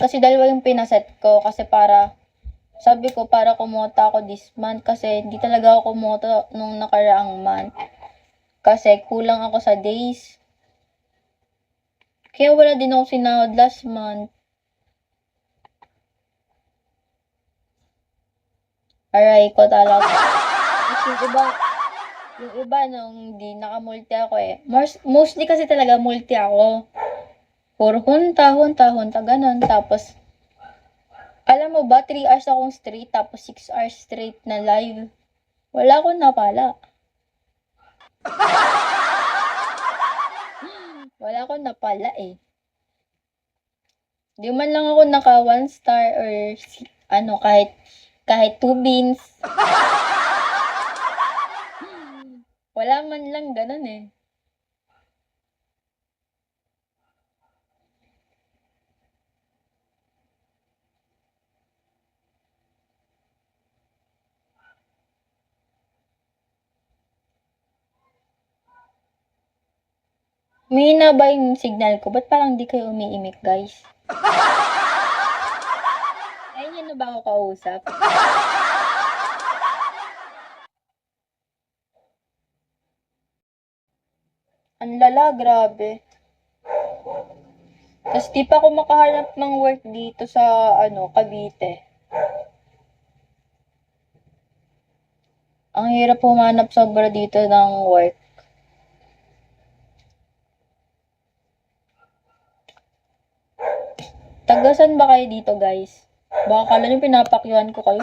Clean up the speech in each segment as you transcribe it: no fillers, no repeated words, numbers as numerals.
Kasi dalawa yung pinaset ko kasi sabi ko para kumota ako this month kasi hindi talaga ako kumota nung nakaraang month. Kasi kulang ako sa days. Kaya wala din ako sinahod last month. Aray ko talaga. Kasi yung iba nung hindi nakamulti ako eh. Mostly kasi talaga multi ako. Puro hunta, ganun. Tapos, alam mo ba, 3 hours akong straight, tapos 6 hours straight na live. Wala akong napala. Wala akong napala eh. Di man lang ako naka 1 star or kahit 2 beans. Wala man lang ganun eh. Mahina ba yung signal ko? Ba't parang di kayo umiimik, guys? Ayun yun na ba ako kausap? Ang lala, grabe. Tapos di pa ako makahanap ng work dito sa, Cavite. Ang hirap humanap sobra dito ng work. Tagasan ba kayo dito, guys? Baka kala nyo pinapakyuhan ko kayo.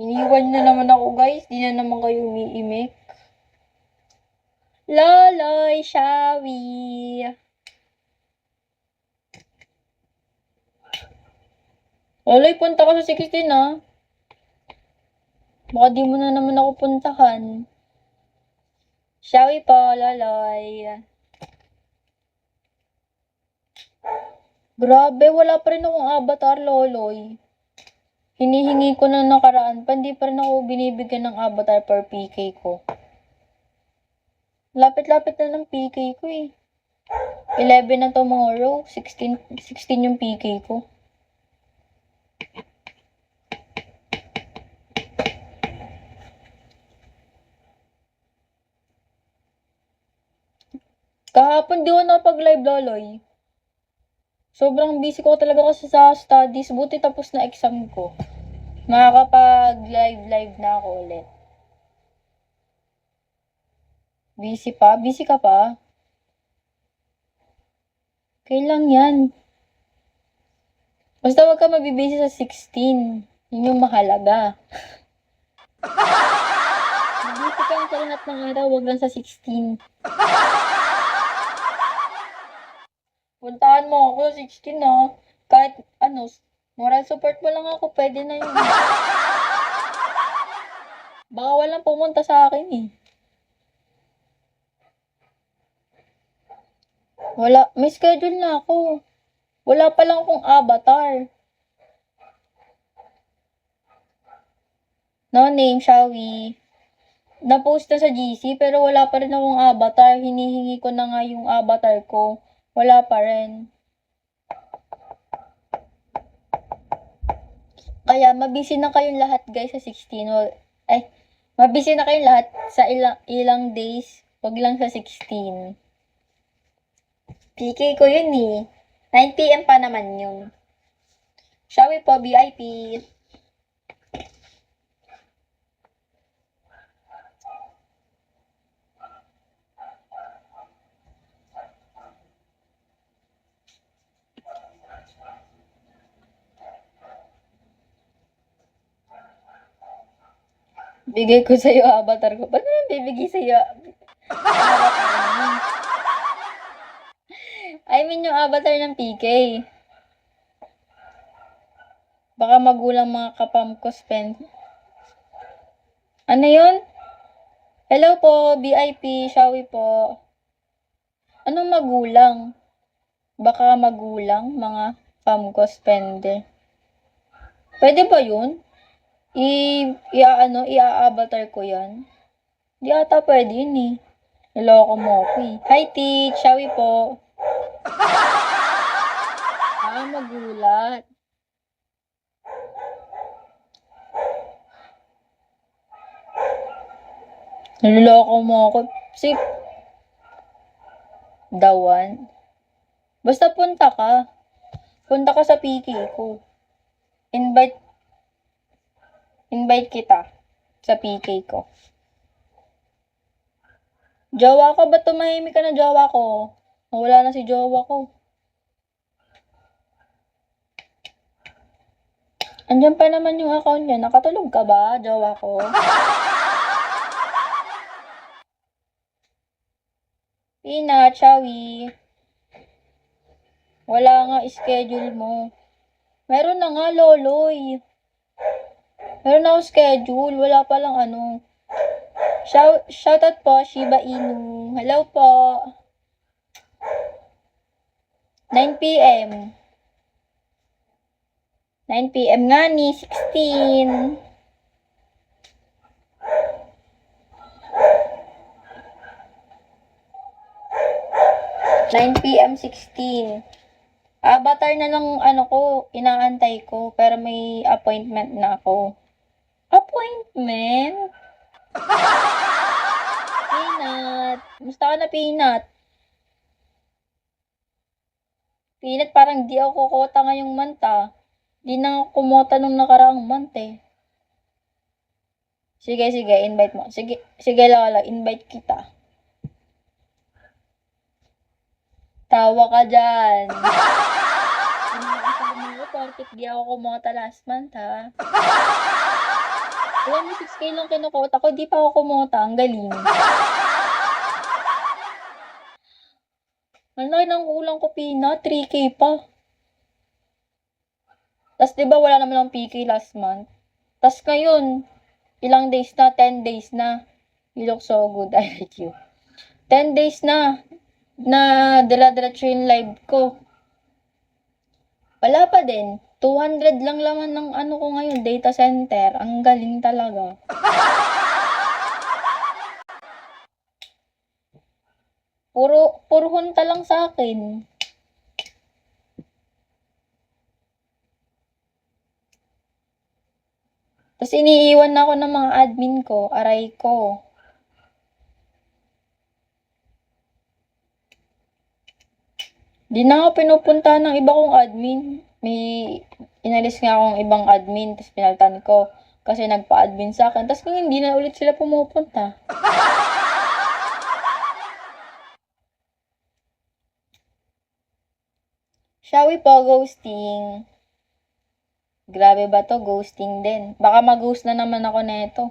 Iniwan na naman ako, guys. Di na naman kayo umiimik. Loloy, Shawi. Loloy, punta ka sa 16, ah. Baka di mo na naman ako puntahan. Shawi po, Loloy. Grabe, wala pa rin akong avatar, Loloy. Hinihingi ko na nakaraan pa, hindi pa rin ako binibigyan ng avatar per PK ko. Lapit-lapit na ng PK ko eh. 11 na tomorrow, 16 yung PK ko. Kahapon di ako nakapag-live, Loloy. Sobrang busy ko talaga kasi sa studies. Buti tapos na exam ko. Makakapag-live na ako ulit. Busy pa? Busy ka pa? Kailan yan? Basta wag ka mabibisi sa 16. Yun yung mahalaga. Busy ka sa lahat ng araw, wag lang sa 16. Puntahan mo ako sa 16 na. Kahit moral support mo lang ako, pwede na yun. Baka walang pumunta sa akin eh. Wala, may schedule na ako. Wala pa lang akong avatar. No name, Shawi. Na-post na sa GC pero wala pa rin akong avatar. Hinihingi ko na nga yung avatar ko. Wala pa rin. Kaya mabisi na kayong lahat guys sa 16. Mabisi na kayong lahat sa ilang days. Wag lang sa 16. PK ko yun eh. 9 PM pa naman yun. Shawi po, VIP. Bigay ko sa'yo avatar ko. Ba't naman bibigay sa'yo avatar? I mean yung avatar ng PK. Baka magulang mga kapam ko spend. Ano yun? Hello po, VIP, Shawi po. Anong magulang? Baka magulang, mga pam ko spender. Pwede ba yun? I-avatar ko yan? Di ata pwede yun eh. Niloko mo ko eh. Hi, Teach. Shawi po. Magulat. Niloloko mo ako. Si Dawan. Basta punta ka. Punta ka sa PK ko. Invite kita sa PK ko. Jowa ko, ba't tumahimik ka na jowa ko? Wala na si jowa ko. Andiyan pa naman yung account niya. Nakatulog ka ba, jowa ko? Pina, Chawi. Wala nga schedule mo. Meron na nga, Loloy. Meron na akong schedule. Wala pa lang ano. Shoutout po, Shiba Inu. Hello po. 9 p.m. 9 p.m. nga ni, 16. PM 16. Avatar na lang ano ko, inaantay ko, pero may appointment na ako. Appointment? Peanut. Musta ka na, Peanut? Peanut, parang di ako kukota ngayong month ah. Di na ako kumota nung nakaraang month eh. Sige, invite mo. Sige Lola, invite kita. Tawa ka dyan. Hindi ko porkit di ako kumota last month ha. Alam mo, 6K lang kinukota ko, di pa ako kumota. Ang galing. Ang laki ng kulang ko, Pina. 3K pa. Tapos, di ba wala naman ang PK last month? Tapos ngayon, ilang days na? 10 days na. You look so good. I like you. 10 days na dala-diretso yung live ko. Wala pa din. 200 lang laman ng ano ko ngayon, data center. Ang galing talaga. Puro hunta lang sa akin. Tapos iniiwan na ako ng mga admin ko, aray ko. Di na ako pinupunta ng iba kong admin. May inalis nga akong ibang admin, tapos pinalitan ko. Kasi nagpa-admin sa akin. Tapos kung hindi na ulit sila pumupunta. Shall we po ghosting? Grabe ba to? Ghosting din. Baka mag-ghost na naman ako neto.